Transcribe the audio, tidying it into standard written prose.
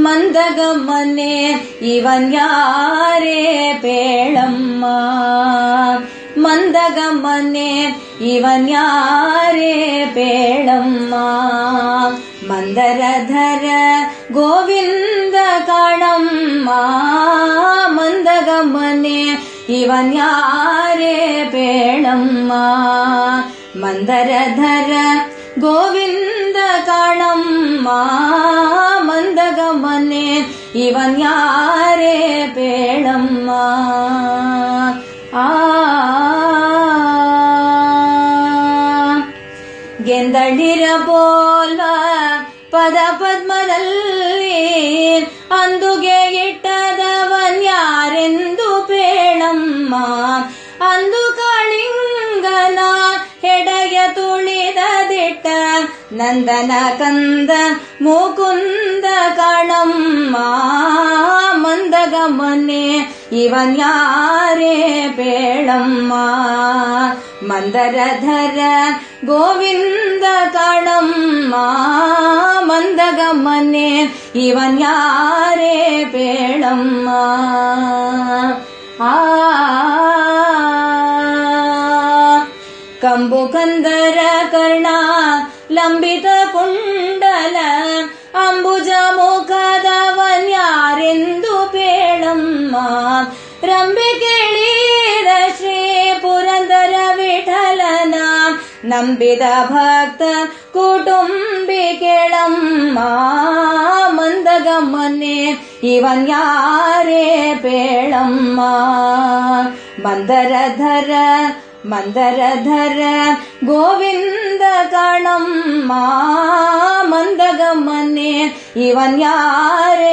ಮಂದಗಮ್ಮನೆ ಇವನ್ಯಾರೇ ಪೇಳಮ್ಮ ಮಂದಗಮ್ಮನೆ ಇವನ್ಯಾರೇ ಪೇಳಮ್ಮ ಮಂದರಧರ ಗೋವಿಂದ ಕಾಣಮ್ಮ ಮಂದಗಮ್ಮನೆ ಇವನ್ಯಾರೇ ಪೇಳಮ್ಮ ಮಂದರಧರ ಗೋವಿಂದ ಕಾಣಮ್ಮ ಮಂದಗಮ್ಮನೆ ಇವನ್ಯಾರೇ ಪೇಳಮ್ಮ ಗೆಂದಳಿರಬೋಲ ಪದ ಪದ್ಮದಲ್ಲಿ ಅಂದುಗೆ ಇಟ್ಟದವನ್ಯಾರೆಂದು ಪೇಳಮ್ಮ ಅಂದು ಕಾಳಿಂಗನ ಹೆಡೆಯ ತುಳಿದ ದಿಟ್ಟ ನಂದನ ಕಂದ ಮುಕುಂದ ಕಾಣಮ್ಮ ಮಂದಗಮ್ಮನೆ ಇವನ್ಯಾರೇ ಪೇಳಮ್ಮ ಮಂದರಧರ ಗೋವಿಂದ ಕಾಣಮ್ಮ ಮಂದಗಮ್ಮನೆ ಇವನ್ಯಾರೇ ಪೇಳಮ್ಮ ಕಂಬು ಕಂದರ ಕರ್ಣ ಲಂಬಿತ ಕುಂಡಲ ಅಂಬುಜ ಮುಖದವನ್ಯಾರೆಂದು ಪೇಳಮ್ಮ ರಂಬೆ ಕೇಳಿದ ಶ್ರೀ ಪುರಂದರ ವಿಠಲನ ನಂಬಿದ ಭಕ್ತ ಕುಟುಂಬಿ ಕೇಳಮ್ಮ ಮಂದಗಮ್ಮನೆ ಇವನ್ಯಾರೇ ಪೇಳಮ್ಮ ಮಂದರಧರ ಗೋವಿಂದ ಕಾಣಮ್ಮ ಮಂದಗಮ್ಮನೆ ಇವನ್ಯಾರೇ